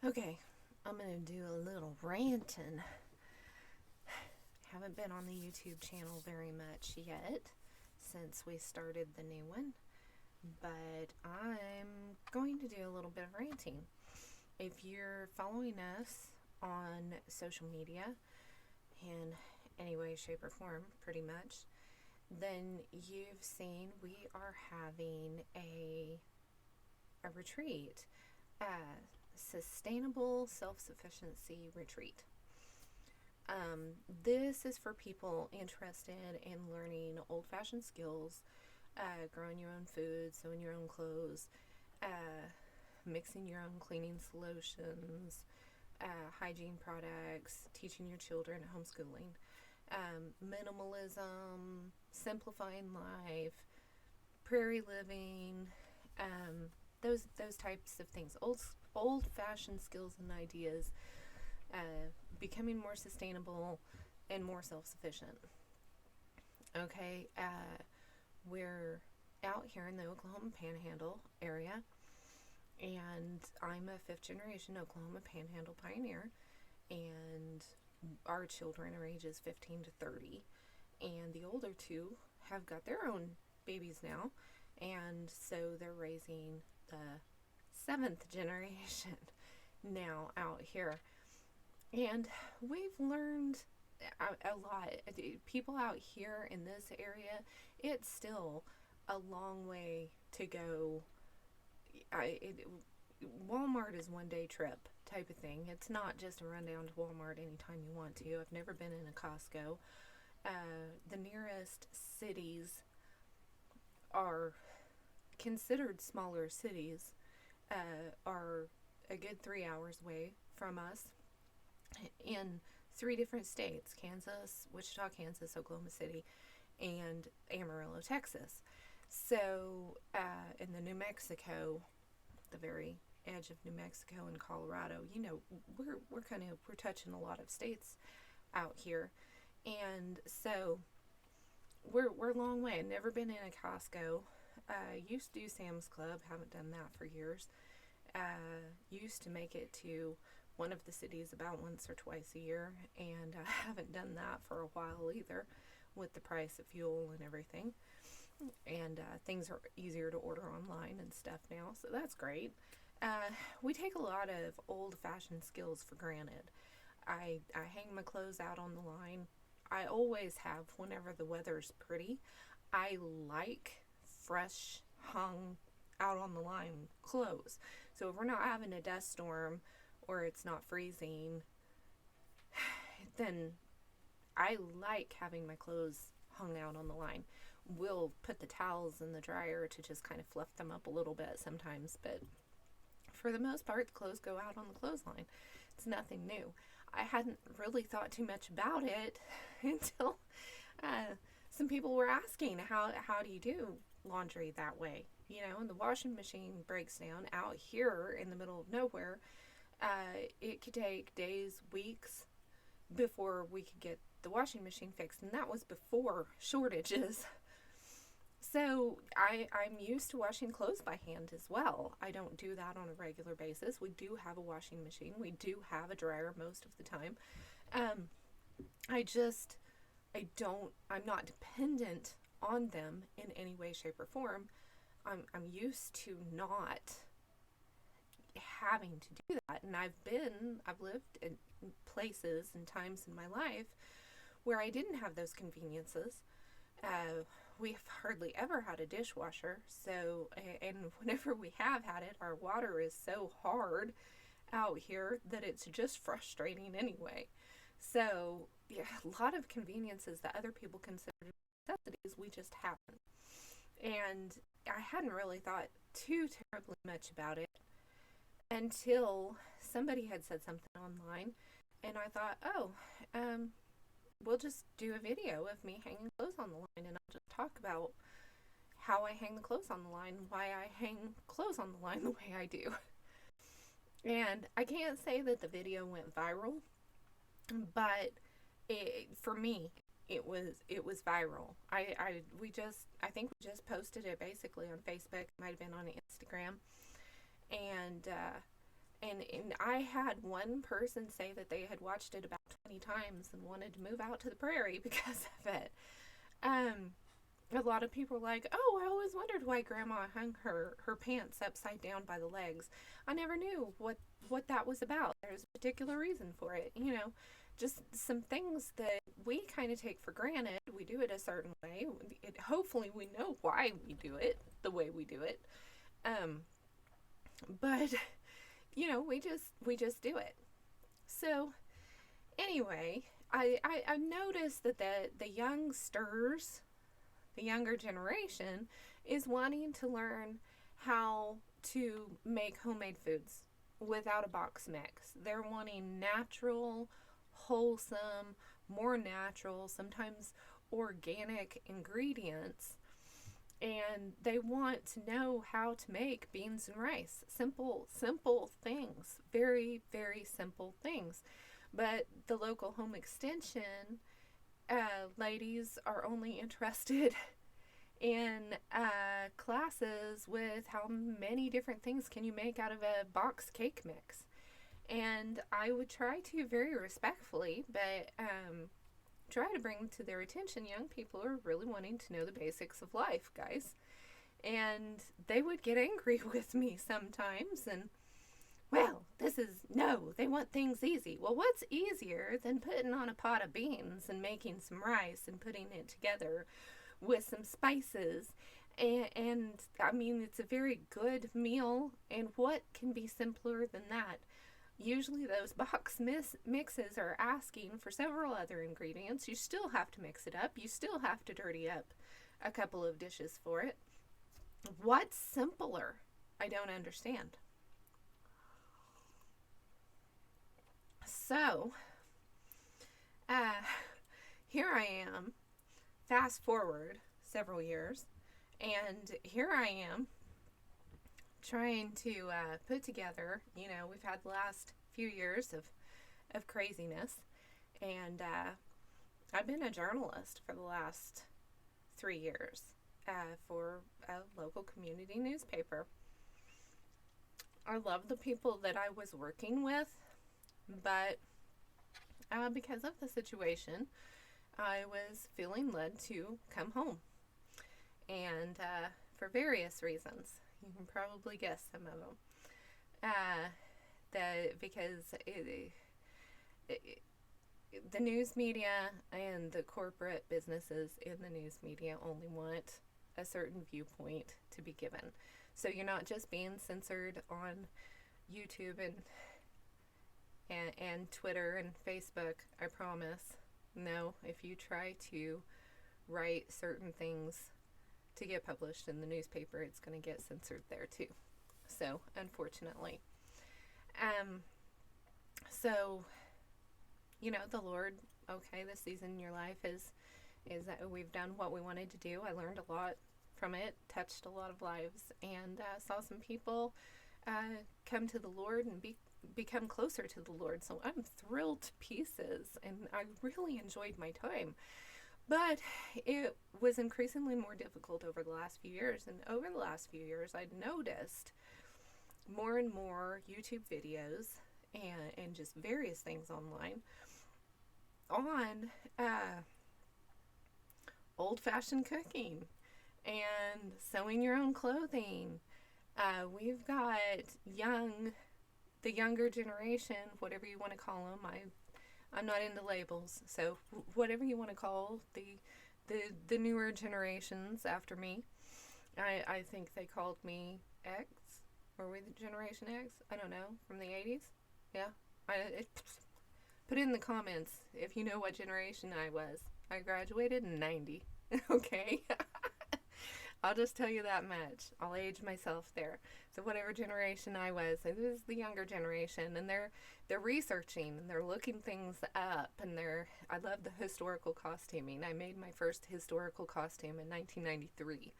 Okay, I'm going to do a little ranting. Haven't been on the YouTube channel very much yet since we started the new one, but I'm going to do a little bit of ranting. If you're following us on social media in any way, shape, or form, pretty much, then you've seen we are having a retreat, a sustainable self-sufficiency retreat. This is for people interested in learning old-fashioned skills, growing your own food, sewing your own clothes, mixing your own cleaning solutions, hygiene products, teaching your children homeschooling, minimalism, simplifying life, prairie living, those types of things. Old-fashioned skills and ideas, becoming more sustainable and more self-sufficient. Okay, we're out here in the Oklahoma Panhandle area, and I'm a fifth-generation Oklahoma Panhandle pioneer, and our children are ages 15 to 30, and the older two have got their own babies now, and so they're raising the seventh generation now out here. And we've learned a lot. People out here in this area, it's still a long way to go. Walmart is one day trip type of thing. It's not just a run down to Walmart anytime you want to. I've never been in a Costco. The nearest cities are considered smaller cities, are a good 3 hours away from us in 3 different states: Kansas, Wichita, Kansas, Oklahoma City, and Amarillo, Texas. So in the New Mexico, the very edge of New Mexico and Colorado, we're touching a lot of states out here, and so we're a long way. I've never been in a Costco. Used to do Sam's Club, haven't done that for years. Used to make it to one of the cities about once or twice a year, and I haven't done that for a while either, with the price of fuel and everything. And things are easier to order online and stuff now, so that's great. We take a lot of old-fashioned skills for granted. I hang my clothes out on the line. I always have whenever the weather's pretty. I like fresh, hung out on the line clothes. So if we're not having a dust storm or it's not freezing, then I like having my clothes hung out on the line. We'll put the towels in the dryer to just kind of fluff them up a little bit sometimes, but for the most part, the clothes go out on the clothesline. It's nothing new. I hadn't really thought too much about it until some people were asking, how do you do laundry that way? And the washing machine breaks down out here in the middle of nowhere. It could take days, weeks before we could get the washing machine fixed, and that was before shortages. So I'm used to washing clothes by hand as well. I don't do that on a regular basis. We do have a washing machine. We do have a dryer most of the time. I'm not dependent on them in any way, shape, or form. I'm used to not having to do that, and I've lived in places and times in my life where I didn't have those conveniences. We've hardly ever had a dishwasher, and whenever we have had it, our water is so hard out here that it's just frustrating anyway. So yeah, a lot of conveniences that other people consider necessities, we just haven't. And I hadn't really thought too terribly much about it until somebody had said something online, and I thought, we'll just do a video of me hanging clothes on the line, and I'll just talk about how I hang the clothes on the line, why I hang clothes on the line the way I do. And I can't say that the video went viral, but for me, it was viral. I think we just posted it basically on Facebook. It might have been on Instagram, and And I had one person say that they had watched it about 20 times and wanted to move out to the prairie because of it. Um, a lot of people were like, "Oh, I always wondered why Grandma hung her pants upside down by the legs. I never knew what that was about. There's a particular reason for it, you know." Just some things that we kind of take for granted. We do it a certain way. Hopefully, we know why we do it the way we do it. Um, but we just do it. So anyway, I noticed that the youngsters, the younger generation, is wanting to learn how to make homemade foods without a box mix. They're wanting natural, wholesome, more natural, sometimes organic ingredients, and they want to know how to make beans and rice. Simple things. Very, very simple things. But the local home extension ladies are only interested in classes with how many different things can you make out of a box cake mix. And I would try to very respectfully, but try to bring to their attention young people who are really wanting to know the basics of life, guys. And they would get angry with me sometimes and, well, this is, no, they want things easy. Well, what's easier than putting on a pot of beans and making some rice and putting it together with some spices? And I mean, it's a very good meal. And what can be simpler than that? Usually, those box mixes are asking for several other ingredients. You still have to mix it up, you still have to dirty up a couple of dishes for it. What's simpler? I don't understand. So, uh, here I am, fast forward several years, and here I am trying to put together, we've had the last few years of craziness, and I've been a journalist for the last 3 years for a local community newspaper. I love the people that I was working with, but because of the situation, I was feeling led to come home. And for various reasons. You can probably guess some of them. That because the news media and the corporate businesses in the news media only want a certain viewpoint to be given. So you're not just being censored on YouTube and Twitter and Facebook, I promise. No, if you try to write certain things to get published in the newspaper, it's going to get censored there too. So, unfortunately. So, the Lord, okay, this season in your life is that we've done what we wanted to do. I learned a lot from it, touched a lot of lives, and saw some people come to the Lord and become closer to the Lord. So I'm thrilled to pieces, and I really enjoyed my time. But it was increasingly more difficult over the last few years. And over the last few years, I'd noticed more and more YouTube videos and just various things online on old-fashioned cooking and sewing your own clothing. We've got the younger generation, whatever you want to call them. I'm not into labels, so whatever you want to call the newer generations after me. I think they called me X. Were we the Generation X? I don't know. From the 80s? Yeah. Put it in the comments if you know what generation I was. I graduated in 90. Okay? I'll just tell you that much. I'll age myself there. So whatever generation I was, it was the younger generation, and they're researching and they're looking things up, and I love the historical costuming. I made my first historical costume in 1993.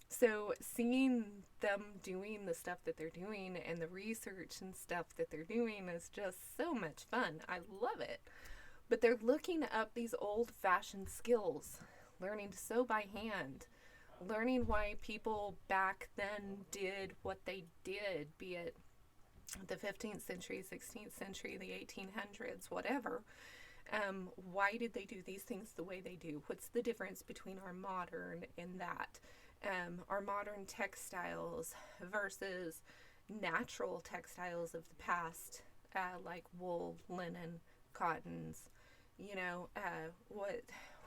So seeing them doing the stuff that they're doing and the research and stuff that they're doing is just so much fun. I love it. But they're looking up these old-fashioned skills, learning to sew by hand, learning why people back then did what they did, be it the 15th century, 16th century, the 1800s, whatever. Why did they do these things the way they do? What's the difference between our modern and that? Our modern textiles versus natural textiles of the past, like wool, linen, cottons.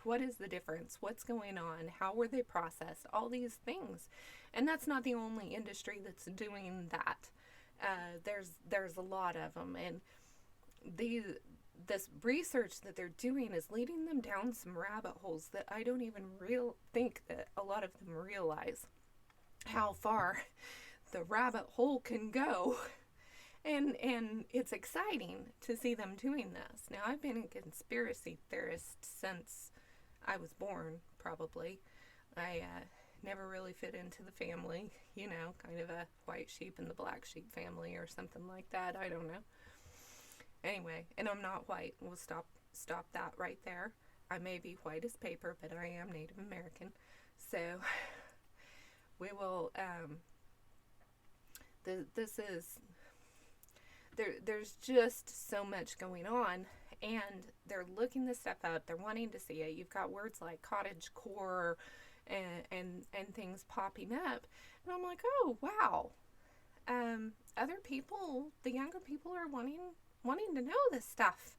What is the difference? What's going on? How were they processed? All these things. And that's not the only industry that's doing that. There's a lot of them, and this research that they're doing is leading them down some rabbit holes that I don't even think that a lot of them realize how far the rabbit hole can go. And it's exciting to see them doing this. Now, I've been a conspiracy theorist since I was born, probably. I never really fit into the family, kind of a white sheep in the black sheep family or something like that. I don't know. Anyway, and I'm not white. We'll stop that right there. I may be white as paper, but I am Native American. So we will, there's just so much going on, and they're looking this stuff up. They're wanting to see it. You've got words like cottage core and things popping up, and I'm like, oh wow. Other people, the younger people, are wanting to know this stuff.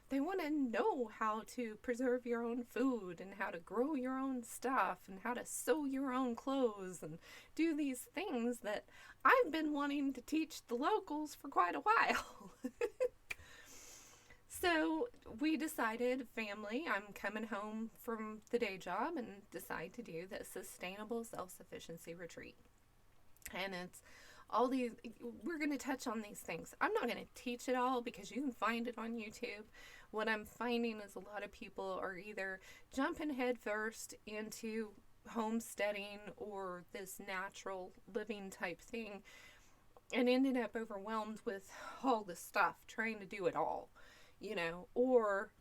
They want to know how to preserve your own food and how to grow your own stuff and how to sew your own clothes and do these things that I've been wanting to teach the locals for quite a while. So we decided, family, I'm coming home from the day job and decide to do the Sustainable Self-Sufficiency Retreat. And it's all these, we're going to touch on these things. I'm not going to teach it all because you can find it on YouTube. What I'm finding is a lot of people are either jumping headfirst into homesteading or this natural living type thing and ended up overwhelmed with all the stuff, trying to do it all, or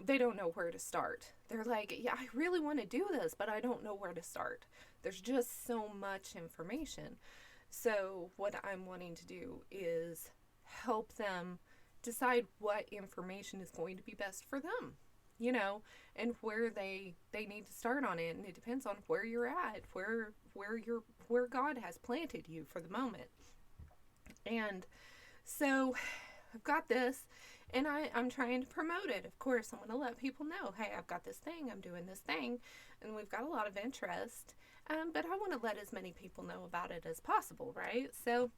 they don't know where to start. They're like, yeah, I really want to do this, but I don't know where to start. There's just so much information. So what I'm wanting to do is help them decide what information is going to be best for them, and where they need to start on it. And it depends on where you're at, where God has planted you for the moment. And so I've got this, and I'm trying to promote it. Of course, I'm going to let people know, hey, I've got this thing, I'm doing this thing, and we've got a lot of interest. But I want to let as many people know about it as possible, right? So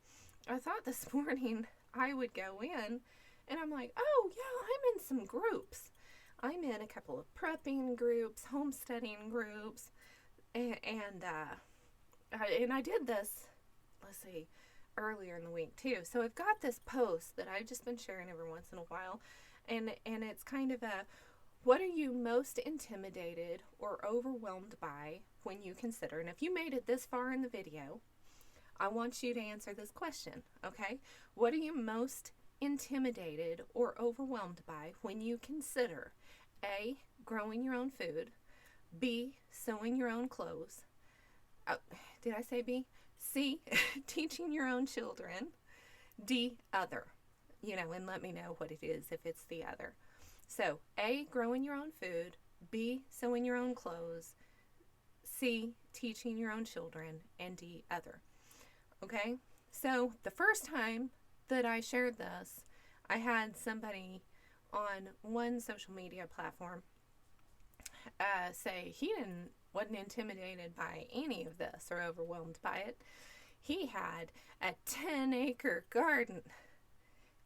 I thought this morning I would go in, and I'm like, oh, yeah, I'm in some groups. I'm in a couple of prepping groups, homesteading groups, and I did this, earlier in the week too. So I've got this post that I've just been sharing every once in a while, and it's kind of a, what are you most intimidated or overwhelmed by when you consider, and if you made it this far in the video, I want you to answer this question, okay? What are you most intimidated or overwhelmed by when you consider A, growing your own food, B, sewing your own clothes, did I say B? C, teaching your own children, D, other, and let me know what it is if it's the other. So A, growing your own food, B, sewing your own clothes, C, teaching your own children, and D, other. Okay? So the first time that I shared this, I had somebody on one social media platform say he wasn't intimidated by any of this or overwhelmed by it. He had a 10-acre garden,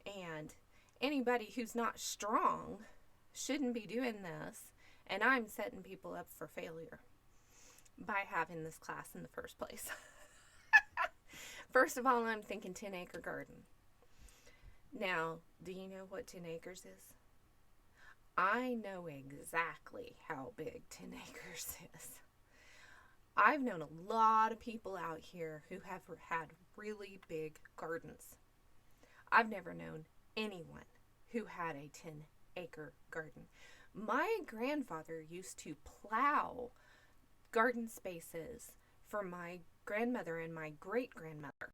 and anybody who's not strong shouldn't be doing this, and I'm setting people up for failure by having this class in the first place. First of all, I'm thinking 10-acre garden. Now, do you know what 10 acres is? I know exactly how big 10 acres is. I've known a lot of people out here who have had really big gardens. I've never known anyone who had a 10-acre garden. My grandfather used to plow garden spaces for my grandmother and my great-grandmother.